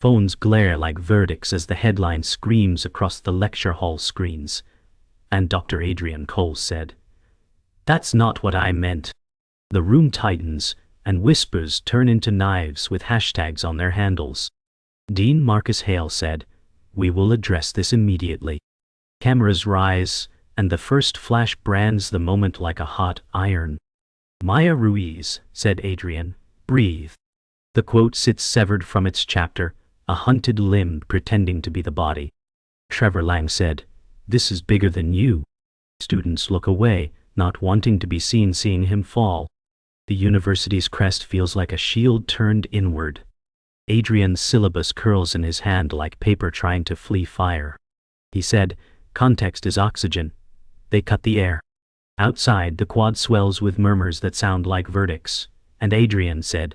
Phones glare like verdicts as the headline screams across the lecture hall screens. And Dr. Adrian Cole said, "That's not what I meant." The room tightens, and whispers turn into knives with hashtags on their handles. Dean Marcus Hale said, "We will address this immediately." Cameras rise, and the first flash brands the moment like a hot iron. "Maya Ruiz," said Adrian, "breathe." The quote sits severed from its chapter, a hunted limb pretending to be the body. Trevor Lang said, "This is bigger than you." Students look away, not wanting to be seen seeing him fall. The university's crest feels like a shield turned inward. Adrian's syllabus curls in his hand like paper trying to flee fire. He said, "Context is oxygen." They cut the air. Outside, the quad swells with murmurs that sound like verdicts, and Adrian said,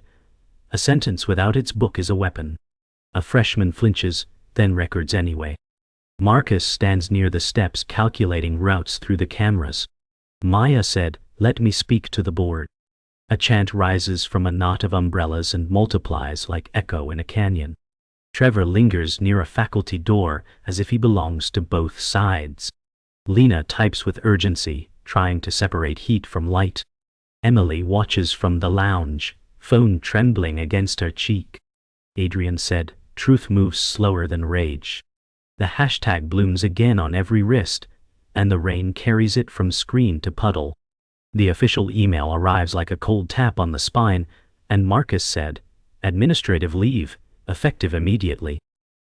"A sentence without its book is a weapon." A freshman flinches, then records anyway. Marcus stands near the steps calculating routes through the cameras. Maya said, "Let me speak to the board." A chant rises from a knot of umbrellas and multiplies like echo in a canyon. Trevor lingers near a faculty door as if he belongs to both sides. Lena types with urgency, trying to separate heat from light. Emily watches from the lounge, phone trembling against her cheek. Adrian said, "Truth moves slower than rage." The hashtag blooms again on every wrist, and the rain carries it from screen to puddle. The official email arrives like a cold tap on the spine, and Marcus said, "Administrative leave, effective immediately."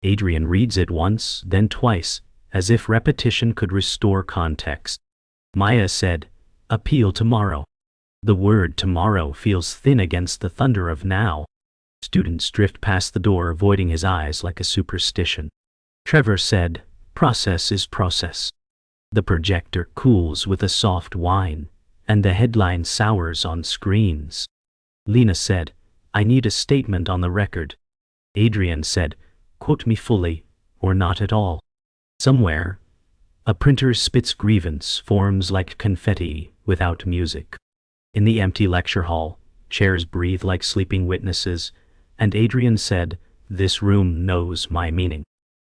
Adrian reads it once, then twice, as if repetition could restore context. Maya said, "Appeal tomorrow." The word tomorrow feels thin against the thunder of now. Students drift past the door, avoiding his eyes like a superstition. Trevor said, "Process is process." The projector cools with a soft whine, and the headline sours on screens. Lena said, "I need a statement on the record." Adrian said, "Quote me fully, or not at all." Somewhere, a printer spits grievance forms like confetti without music. In the empty lecture hall, chairs breathe like sleeping witnesses, and Adrian said, "This room knows my meaning."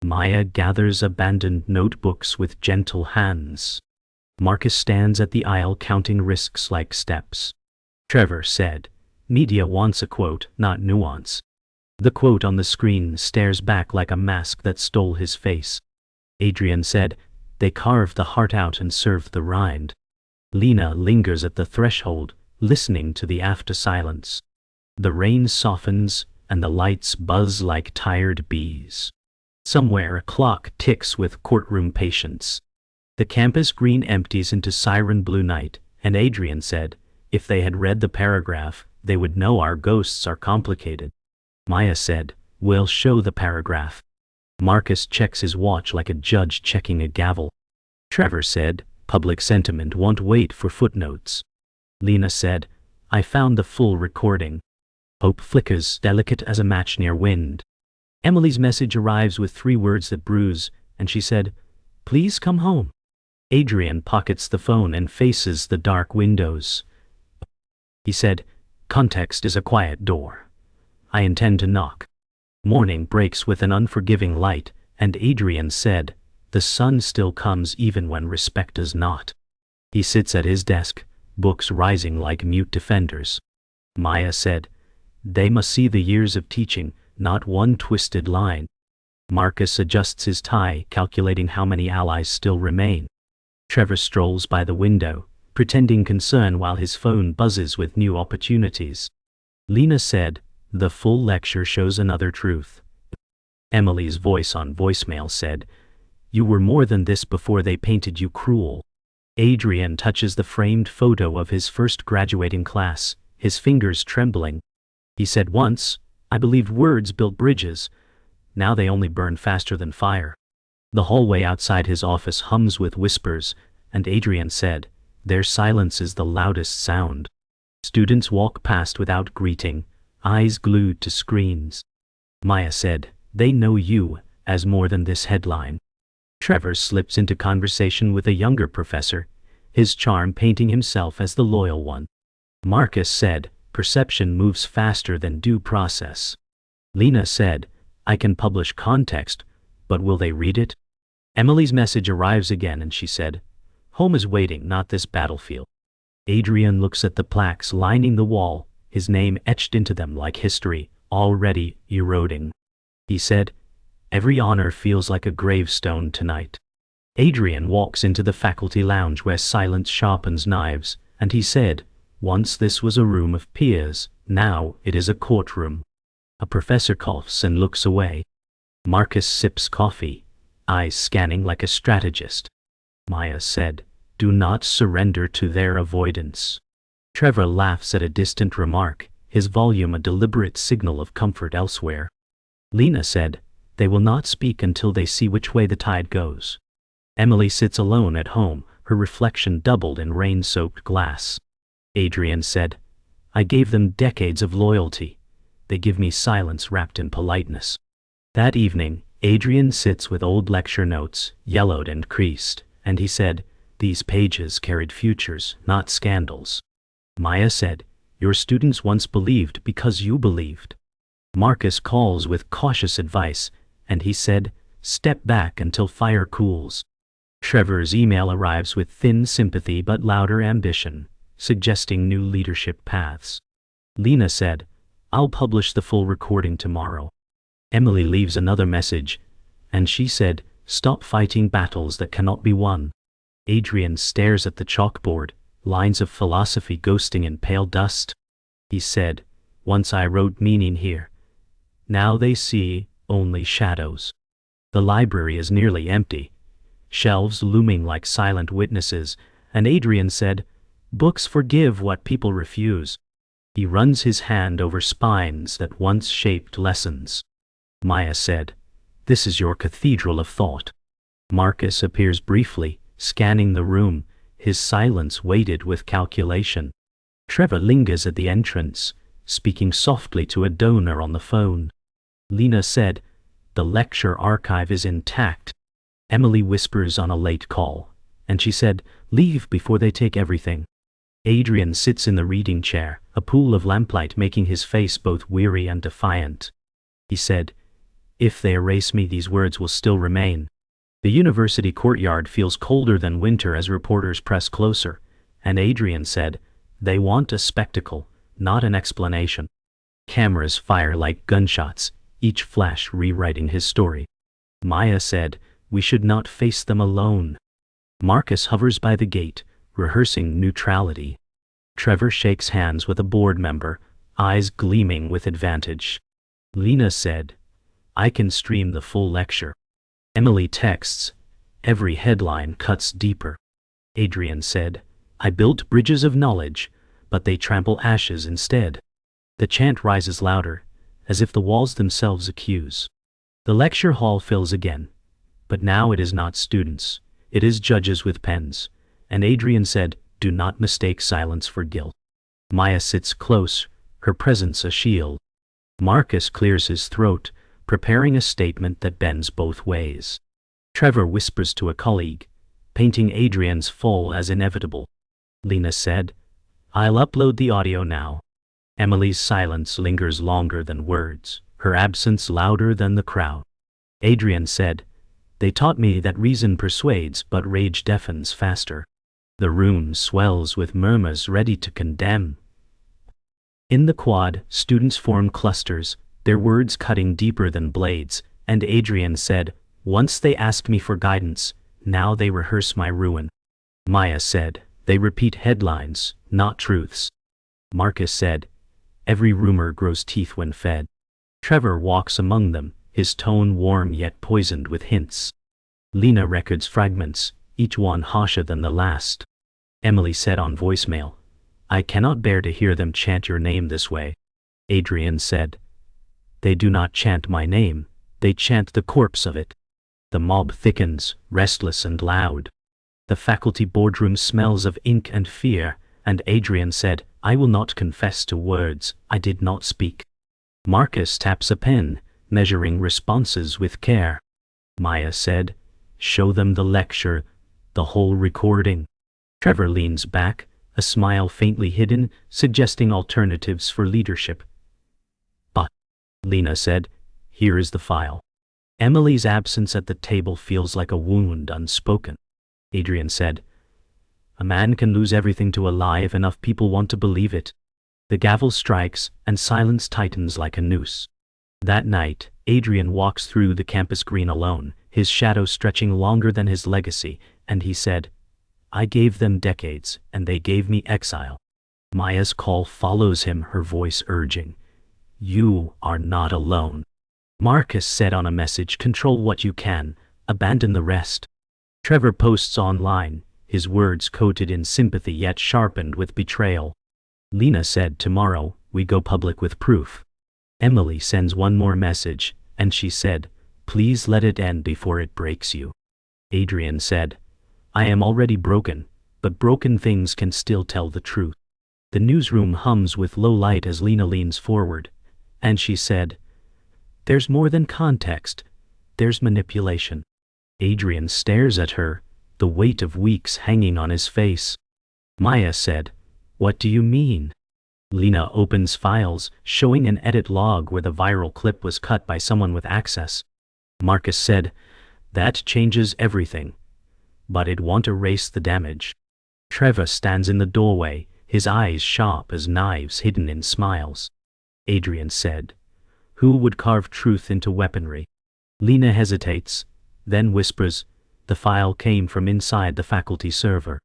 Maya gathers abandoned notebooks with gentle hands. Marcus stands at the aisle counting risks like steps. Trevor said, "Media wants a quote, not nuance." The quote on the screen stares back like a mask that stole his face. Adrian said, "They carved the heart out and served the rind." Lena lingers at the threshold, listening to the after silence. The rain softens, and the lights buzz like tired bees. Somewhere a clock ticks with courtroom patience. The campus green empties into siren blue night, and Adrian said, "If they had read the paragraph, they would know our ghosts are complicated." Maya said, "We'll show the paragraph." Marcus checks his watch like a judge checking a gavel. Trevor said, "Public sentiment won't wait for footnotes." Lena said, "I found the full recording." Hope flickers, delicate as a match near wind. Emily's message arrives with 3 words that bruise, and she said, "Please come home." Adrian pockets the phone and faces the dark windows. He said, "Context is a quiet door. I intend to knock." Morning breaks with an unforgiving light, and Adrian said, "The sun still comes even when respect does not." He sits at his desk, books rising like mute defenders. Maya said, "They must see the years of teaching, not one twisted line." Marcus adjusts his tie, calculating how many allies still remain. Trevor strolls by the window, pretending concern while his phone buzzes with new opportunities. Lena said, "The full lecture shows another truth." Emily's voice on voicemail said, "You were more than this before they painted you cruel." Adrian touches the framed photo of his first graduating class, his fingers trembling. He said once, "I believed words built bridges. Now they only burn faster than fire." The hallway outside his office hums with whispers, and Adrian said, "Their silence is the loudest sound." Students walk past without greeting, eyes glued to screens. Maya said, "They know you as more than this headline." Trevor slips into conversation with a younger professor, his charm painting himself as the loyal one. Marcus said, "Perception moves faster than due process." Lena said, I can publish context, but will they read it? Emily's message arrives again and she said, "Home is waiting, not this battlefield." Adrian looks at the plaques lining the wall, his name etched into them like history, already eroding. He said, "Every honor feels like a gravestone tonight." Adrian walks into the faculty lounge where silence sharpens knives, and he said, "Once this was a room of peers, now it is a courtroom." A professor coughs and looks away. Marcus sips coffee, eyes scanning like a strategist. Maya said, "Do not surrender to their avoidance." Trevor laughs at a distant remark, his volume a deliberate signal of comfort elsewhere. Lena said, "They will not speak until they see which way the tide goes." Emily sits alone at home, her reflection doubled in rain-soaked glass. Adrian said, "I gave them decades of loyalty. They give me silence wrapped in politeness." That evening, Adrian sits with old lecture notes, yellowed and creased, and he said, "These pages carried futures, not scandals." Maya said, "Your students once believed because you believed." Marcus calls with cautious advice, and he said, "Step back until fire cools." Trevor's email arrives with thin sympathy but louder ambition, suggesting new leadership paths. Lena said, "I'll publish the full recording tomorrow." Emily leaves another message, and she said, "Stop fighting battles that cannot be won." Adrian stares at the chalkboard, lines of philosophy ghosting in pale dust. He said, "Once I wrote meaning here. Now they see only shadows." The library is nearly empty, shelves looming like silent witnesses, and Adrian said, "Books forgive what people refuse." He runs his hand over spines that once shaped lessons. Maya said, "This is your cathedral of thought." Marcus appears briefly, scanning the room, his silence weighted with calculation. Trevor lingers at the entrance, speaking softly to a donor on the phone. Lena said, "The lecture archive is intact." Emily whispers on a late call, and she said, "Leave before they take everything." Adrian sits in the reading chair, a pool of lamplight making his face both weary and defiant. He said, "If they erase me, these words will still remain." The university courtyard feels colder than winter as reporters press closer, and Adrian said, "They want a spectacle, not an explanation." Cameras fire like gunshots, each flash rewriting his story. Maya said, "We should not face them alone." Marcus hovers by the gate, rehearsing neutrality. Trevor shakes hands with a board member, eyes gleaming with advantage. Lena said, "I can stream the full lecture." Emily texts, "Every headline cuts deeper." Adrian said, "I built bridges of knowledge, but they trample ashes instead." The chant rises louder, as if the walls themselves accuse. The lecture hall fills again, but now it is not students, it is judges with pens, and Adrian said, "Do not mistake silence for guilt." Maya sits close, her presence a shield. Marcus clears his throat, preparing a statement that bends both ways. Trevor whispers to a colleague, painting Adrian's fall as inevitable. Lena said, "I'll upload the audio now." Emily's silence lingers longer than words, her absence louder than the crowd. Adrian said, "They taught me that reason persuades but rage deafens faster." The room swells with murmurs ready to condemn. In the quad, students form clusters, their words cutting deeper than blades, and Adrian said, "Once they asked me for guidance, now they rehearse my ruin." Maya said, "They repeat headlines, not truths." Marcus said, "Every rumor grows teeth when fed." Trevor walks among them, his tone warm yet poisoned with hints. Lena records fragments, each one harsher than the last. Emily said on voicemail, "I cannot bear to hear them chant your name this way." Adrian said, "They do not chant my name, they chant the corpse of it." The mob thickens, restless and loud. The faculty boardroom smells of ink and fear, and Adrian said, "I will not confess to words I did not speak." Marcus taps a pen, measuring responses with care. Maya said, "Show them the lecture, the whole recording." Trevor leans back, a smile faintly hidden, suggesting alternatives for leadership. "But," Lena said, Here is the file. Emily's absence at the table feels like a wound unspoken. Adrian said, "A man can lose everything to a lie if enough people want to believe it." The gavel strikes, and silence tightens like a noose. That night, Adrian walks through the campus green alone, his shadow stretching longer than his legacy, and he said, "I gave them decades, and they gave me exile." Maya's call follows him, her voice urging, "You are not alone." Marcus said on a message, "Control what you can, abandon the rest." Trevor posts online, his words coated in sympathy yet sharpened with betrayal. Lena said, "Tomorrow, we go public with proof." Emily sends one more message, and she said, "Please let it end before it breaks you." Adrian said, "I am already broken, but broken things can still tell the truth." The newsroom hums with low light as Lena leans forward, and she said, "There's more than context, there's manipulation." Adrian stares at her, the weight of weeks hanging on his face. Maya said, "What do you mean?" Lena opens files, showing an edit log where the viral clip was cut by someone with access. Marcus said, "That changes everything, but it won't erase the damage." Trevor stands in the doorway, his eyes sharp as knives hidden in smiles. Adrian said, "Who would carve truth into weaponry?" Lena hesitates, then whispers, "The file came from inside the faculty server."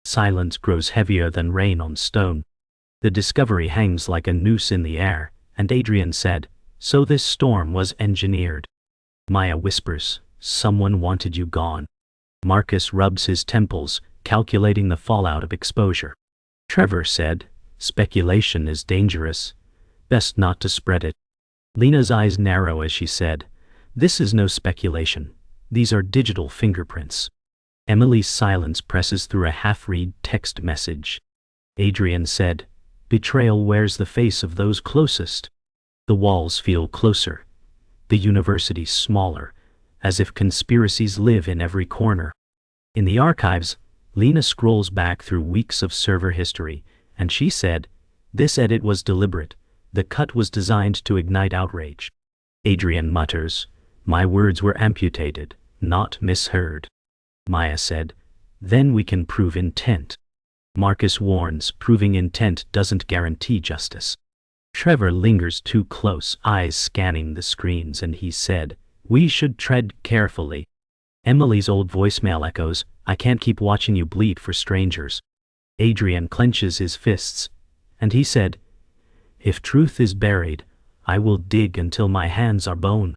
Silence grows heavier than rain on stone. The discovery hangs like a noose in the air, and Adrian said, "So this storm was engineered." Maya whispers, "Someone wanted you gone." Marcus rubs his temples, calculating the fallout of exposure. Trevor said, "Speculation is dangerous. Best not to spread it." Lena's eyes narrow as she said, "This is no speculation. These are digital fingerprints." Emily's silence presses through a half-read text message. Adrian said, "Betrayal wears the face of those closest." The walls feel closer, the university smaller, as if conspiracies live in every corner. In the archives, Lena scrolls back through weeks of server history, and she said, "This edit was deliberate. The cut was designed to ignite outrage." Adrian mutters, "My words were amputated, not misheard." Maya said, "Then we can prove intent." Marcus warns, proving intent doesn't guarantee justice. Trevor lingers too close, eyes scanning the screens, and he said, "We should tread carefully." Emily's old voicemail echoes, "I can't keep watching you bleed for strangers." Adrian clenches his fists, and he said, "If truth is buried, I will dig until my hands are bone."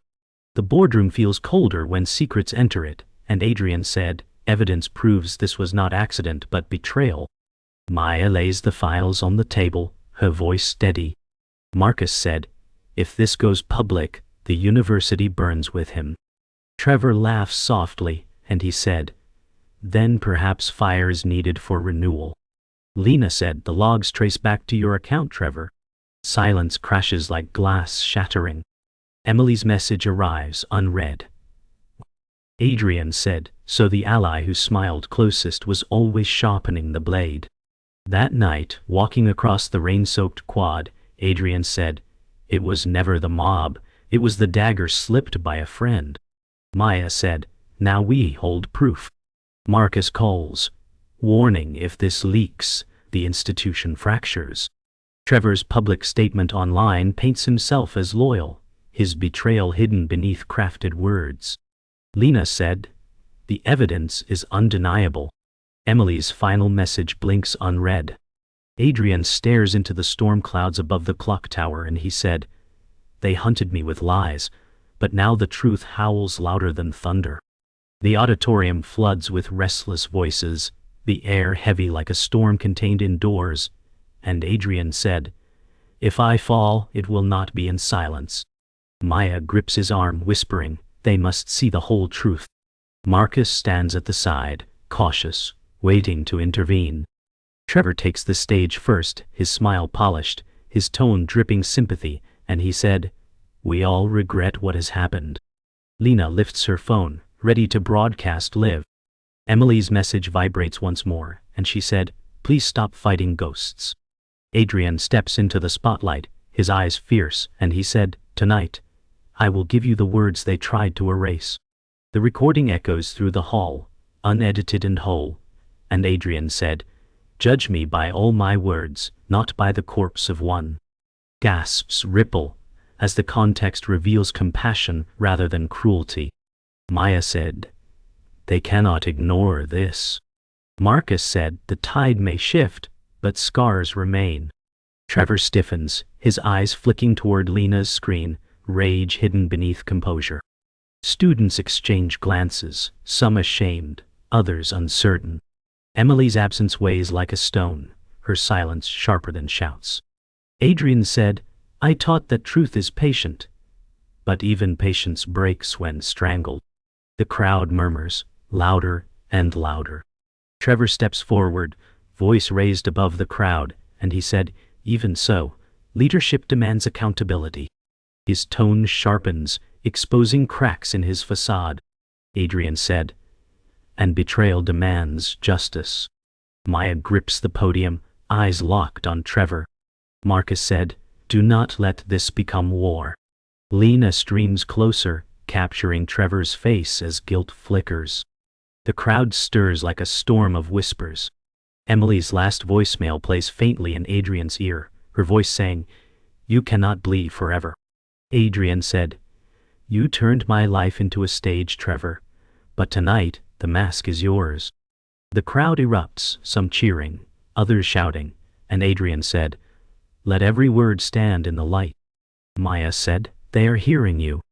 The boardroom feels colder when secrets enter it, and Adrian said, "Evidence proves this was not accident but betrayal." Maya lays the files on the table, her voice steady. Marcus said, "If this goes public, the university burns with him." Trevor laughs softly, and he said, "Then perhaps fire is needed for renewal." Lena said, "The logs trace back to your account, Trevor." Silence crashes like glass shattering. Emily's message arrives unread. Adrian said, "So the ally who smiled closest was always sharpening the blade." That night, walking across the rain-soaked quad, Adrian said, "It was never the mob, it was the dagger slipped by a friend." Maya said, "Now we hold proof." Marcus calls, warning, "If this leaks, the institution fractures." Trevor's public statement online paints himself as loyal, his betrayal hidden beneath crafted words. Lena said, "The evidence is undeniable." Emily's final message blinks unread. Adrian stares into the storm clouds above the clock tower, and he said, "They hunted me with lies, but now the truth howls louder than thunder." The auditorium floods with restless voices, the air heavy like a storm contained indoors, and Adrian said, "If I fall, it will not be in silence." Maya grips his arm, whispering, "They must see the whole truth." Marcus stands at the side, cautious, waiting to intervene. Trevor takes the stage first, his smile polished, his tone dripping sympathy, and he said, "We all regret what has happened." Lena lifts her phone, ready to broadcast live. Emily's message vibrates once more, and she said, "Please stop fighting ghosts." Adrian steps into the spotlight, his eyes fierce, and he said, "Tonight, I will give you the words they tried to erase. The recording echoes through the hall, unedited and whole, and Adrian said, "Judge me by all my words, not by the corpse of one." Gasps ripple, as the context reveals compassion rather than cruelty. Maya said, "They cannot ignore this." Marcus said, "The tide may shift, but scars remain." Trevor stiffens, his eyes flicking toward Lena's screen, rage hidden beneath composure. Students exchange glances, some ashamed, others uncertain. Emily's absence weighs like a stone, her silence sharper than shouts. Adrian said, "I taught that truth is patient, but even patience breaks when strangled." The crowd murmurs, louder and louder. Trevor steps forward, voice raised above the crowd, and he said, "Even so, leadership demands accountability." His tone sharpens, exposing cracks in his facade. Adrian said, "And betrayal demands justice." Maya grips the podium, eyes locked on Trevor. Marcus said, "Do not let this become war." Lena streams closer, capturing Trevor's face as guilt flickers. The crowd stirs like a storm of whispers. Emily's last voicemail plays faintly in Adrian's ear, her voice saying, "You cannot bleed forever." Adrian said, "You turned my life into a stage, Trevor, but tonight the mask is yours." The crowd erupts, some cheering, others shouting, and Adrian said, "Let every word stand in the light." Maya said, "They are hearing you."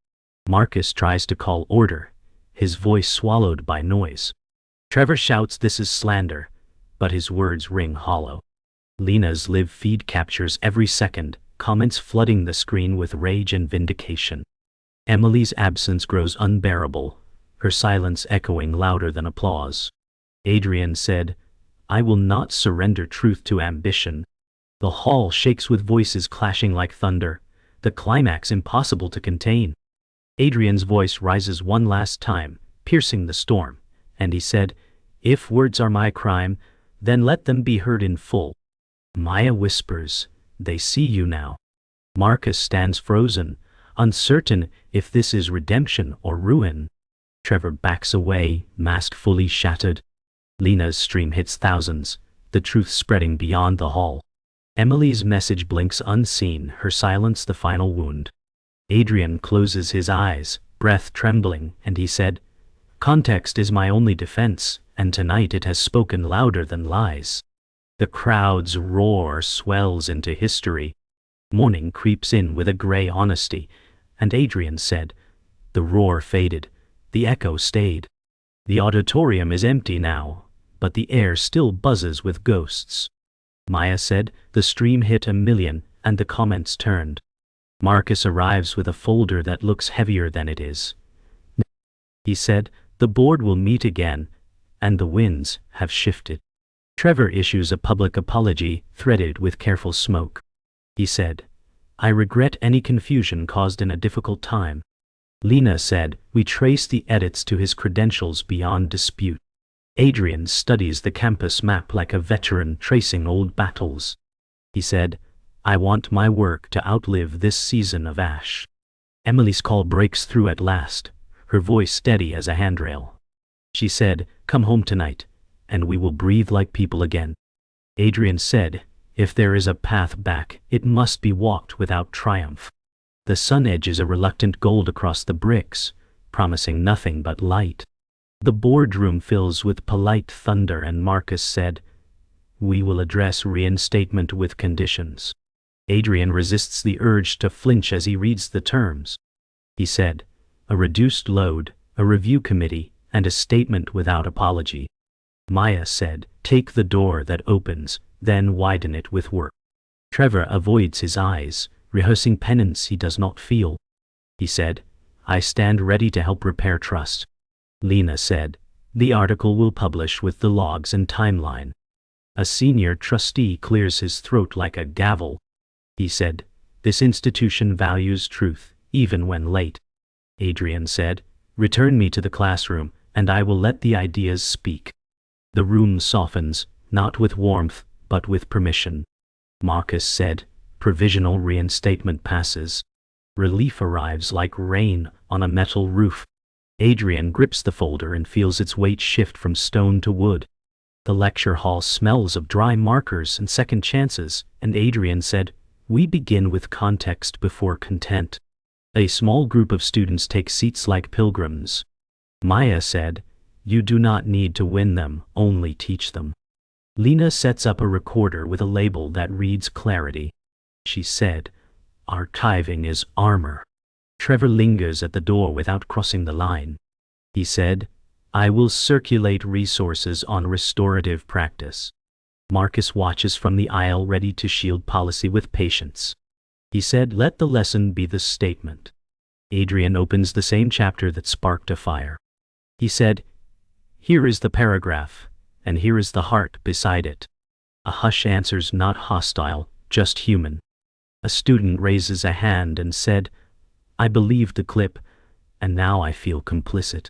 Marcus tries to call order, his voice swallowed by noise. Trevor shouts, "This is slander," but his words ring hollow. Lena's live feed captures every second, comments flooding the screen with rage and vindication. Emily's absence grows unbearable, her silence echoing louder than applause. Adrian said, "I will not surrender truth to ambition." The hall shakes with voices clashing like thunder, the climax impossible to contain. Adrian's voice rises one last time, piercing the storm, and he said, "If words are my crime, then let them be heard in full." Maya whispers, "They see you now." Marcus stands frozen, uncertain if this is redemption or ruin. Trevor backs away, mask fully shattered. Lena's stream hits thousands, the truth spreading beyond the hall. Emily's message blinks unseen, her silence the final wound. Adrian closes his eyes, breath trembling, and he said, "Context is my only defense, and tonight it has spoken louder than lies." The crowd's roar swells into history. Morning creeps in with a gray honesty, and Adrian said, "The roar faded, the echo stayed." The auditorium is empty now, but the air still buzzes with ghosts. Maya said, "The stream hit 1,000,000, and the comments turned." Marcus arrives with a folder that looks heavier than it is. He said, "The board will meet again, and the winds have shifted." Trevor issues a public apology, threaded with careful smoke. He said, "I regret any confusion caused in a difficult time." Lena said, "We trace the edits to his credentials beyond dispute." Adrian studies the campus map like a veteran tracing old battles. He said, "I want my work to outlive this season of ash." Emily's call breaks through at last, her voice steady as a handrail. She said, "Come home tonight, and we will breathe like people again." Adrian said, "If there is a path back, it must be walked without triumph." The sun edges a reluctant gold across the bricks, promising nothing but light. The boardroom fills with polite thunder, and Marcus said, "We will address reinstatement with conditions." Adrian resists the urge to flinch as he reads the terms. He said, "A reduced load, a review committee, and a statement without apology." Maya said, "Take the door that opens, then widen it with work." Trevor avoids his eyes, rehearsing penance he does not feel. He said, "I stand ready to help repair trust." Lena said, "The article will publish with the logs and timeline." A senior trustee clears his throat like a gavel. He said, "This institution values truth, even when late." Adrian said, "Return me to the classroom, and I will let the ideas speak." The room softens, not with warmth, but with permission. Marcus said, "Provisional reinstatement passes." Relief arrives like rain on a metal roof. Adrian grips the folder and feels its weight shift from stone to wood. The lecture hall smells of dry markers and second chances, and Adrian said, "We begin with context before content." A small group of students take seats like pilgrims. Maya said, "You do not need to win them, only teach them." Lena sets up a recorder with a label that reads clarity. She said, "Archiving is armor." Trevor lingers at the door without crossing the line. He said, "I will circulate resources on restorative practice." Marcus watches from the aisle, ready to shield policy with patience. He said, "Let the lesson be the statement." Adrian opens the same chapter that sparked a fire. He said, "Here is the paragraph, and here is the heart beside it." A hush answers, not hostile, just human. A student raises a hand and said, "I believed the clip, and now I feel complicit."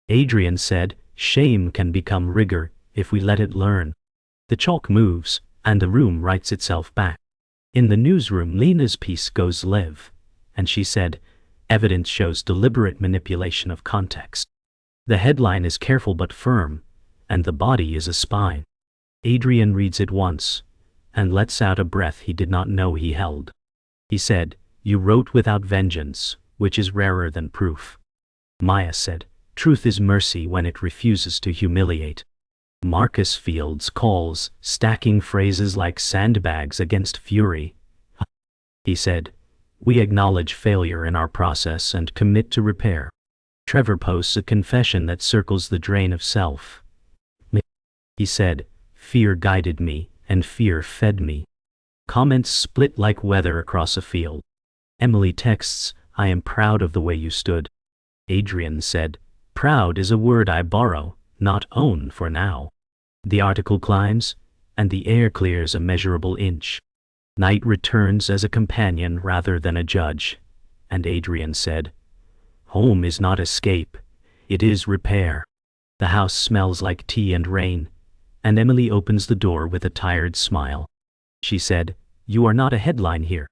Adrian said, "Shame can become rigor if we let it learn." The chalk moves, and the room writes itself back. In the newsroom, Lena's piece goes live, and she said, "Evidence shows deliberate manipulation of context." The headline is careful but firm, and the body is a spine. Adrian reads it once, and lets out a breath he did not know he held. He said, "You wrote without vengeance, which is rarer than proof." Maya said, "Truth is mercy when it refuses to humiliate." Marcus Fields calls, stacking phrases like sandbags against fury. He said, "We acknowledge failure in our process and commit to repair." Trevor posts a confession that circles the drain of self. He said, "Fear guided me, and fear fed me." Comments split like weather across a field. Emily texts, "I am proud of the way you stood." Adrian said, "Proud is a word I borrow, not own for now." The article climbs, and the air clears a measurable inch. Night returns as a companion rather than a judge, and Adrian said, "Home is not escape, it is repair." The house smells like tea and rain, and Emily opens the door with a tired smile. She said, "You are not a headline here."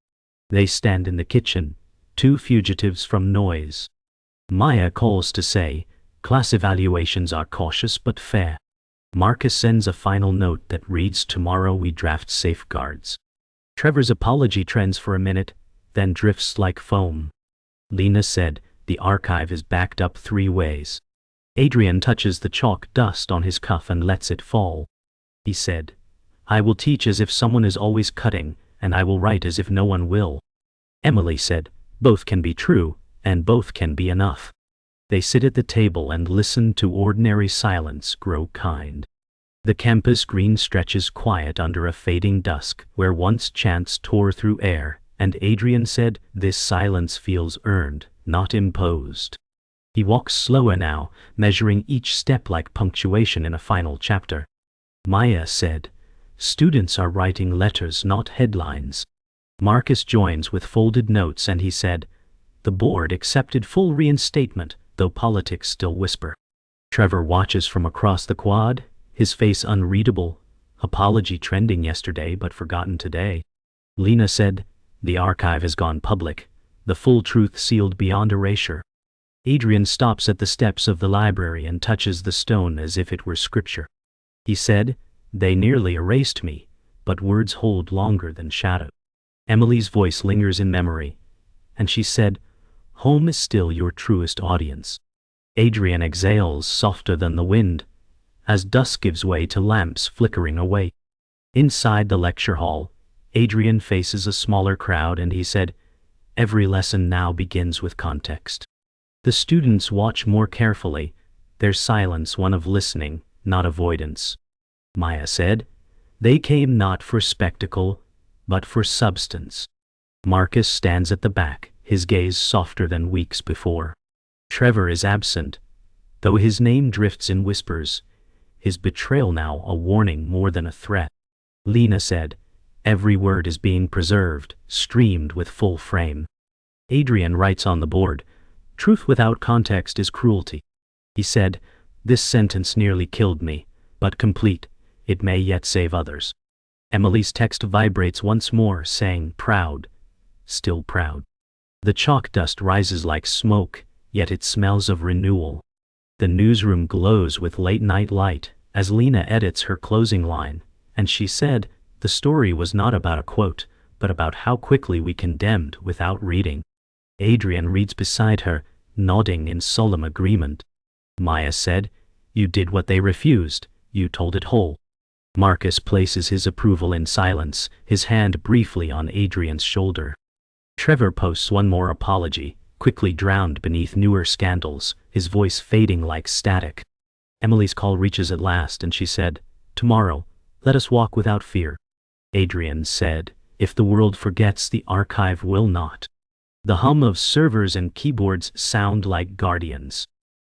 They stand in the kitchen, two fugitives from noise. Maya calls to say, "Class evaluations are cautious but fair." Marcus sends a final note that reads, "Tomorrow we draft safeguards." Trevor's apology trends for a minute, then drifts like foam. Lena said, "The archive is backed up 3 ways." Adrian touches the chalk dust on his cuff and lets it fall. He said, "I will teach as if someone is always cutting, and I will write as if no one will." Emily said, "Both can be true, and both can be enough." They sit at the table and listen to ordinary silence grow kind. The campus green stretches quiet under a fading dusk where once chants tore through air, and Adrian said, "This silence feels earned, not imposed." He walks slower now, measuring each step like punctuation in a final chapter. Maya said, "Students are writing letters, not headlines." Marcus joins with folded notes and he said, "The board accepted full reinstatement, though politics still whisper." Trevor watches from across the quad, his face unreadable, apology trending yesterday but forgotten today. Lena said, "The archive has gone public, the full truth sealed beyond erasure." Adrian stops at the steps of the library and touches the stone as if it were scripture. He said, "They nearly erased me, but words hold longer than shadow." Emily's voice lingers in memory, and she said, "Home is still your truest audience." Adrian exhales softer than the wind, as dusk gives way to lamps flickering away. Inside the lecture hall, Adrian faces a smaller crowd and he said, "Every lesson now begins with context." The students watch more carefully, their silence one of listening, not avoidance. Maya said, "They came not for spectacle, but for substance." Marcus stands at the back, his gaze softer than weeks before. Trevor is absent, though his name drifts in whispers, his betrayal now a warning more than a threat. Lena said, "Every word is being preserved, streamed with full frame." Adrian writes on the board, "Truth without context is cruelty." He said, "This sentence nearly killed me, but complete, it may yet save others." Emily's text vibrates once more, saying, "Proud, still proud." The chalk dust rises like smoke, yet it smells of renewal. The newsroom glows with late-night light as Lena edits her closing line, and she said, the story was not about a quote, but about how quickly we condemned without reading. Adrian reads beside her, nodding in solemn agreement. Maya said, you did what they refused, you told it whole. Marcus places his approval in silence, his hand briefly on Adrian's shoulder. Trevor posts one more apology, quickly drowned beneath newer scandals, his voice fading like static. Emily's call reaches at last and she said, tomorrow, let us walk without fear. Adrian said, if the world forgets, the archive will not. The hum of servers and keyboards sound like guardians.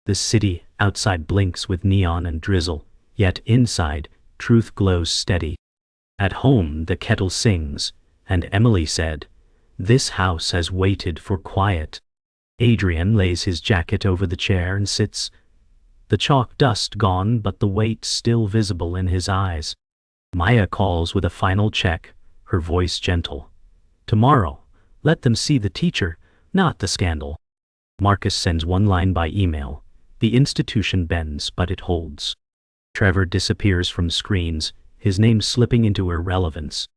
The city outside blinks with neon and drizzle, yet inside, truth glows steady. At home the kettle sings, and Emily said, this house has waited for quiet. Adrian lays his jacket over the chair and sits, the chalk dust gone but the weight still visible in his eyes. Maya calls with a final check, her voice gentle. Tomorrow, let them see the teacher, not the scandal. Marcus sends one line by email. The institution bends, but it holds. Trevor disappears from screens, his name slipping into irrelevance.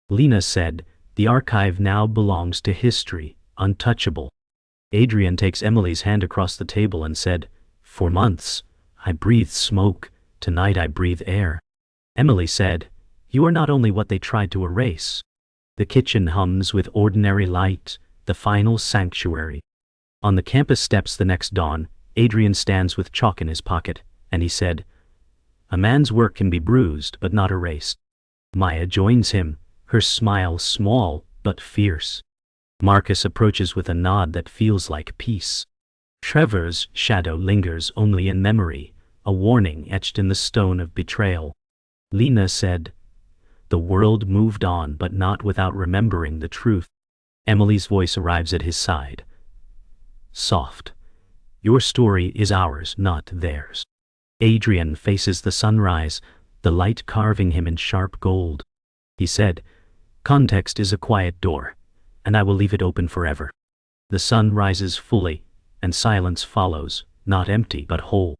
Lena said, the archive now belongs to history, untouchable. Adrian takes Emily's hand across the table and said, for months, I breathed smoke, tonight I breathe air. Emily said, you are not only what they tried to erase. The kitchen hums with ordinary light, the final sanctuary. On the campus steps the next dawn, Adrian stands with chalk in his pocket, and he said, a man's work can be bruised but not erased. Maya joins him, her smile small but fierce. Marcus approaches with a nod that feels like peace. Trevor's shadow lingers only in memory, a warning etched in the stone of betrayal. Lena said, the world moved on but not without remembering the truth. Emily's voice arrives at his side. Soft. Your story is ours, not theirs. Adrian faces the sunrise, the light carving him in sharp gold. He said, context is a quiet door, and I will leave it open forever. The sun rises fully, and silence follows, not empty but whole.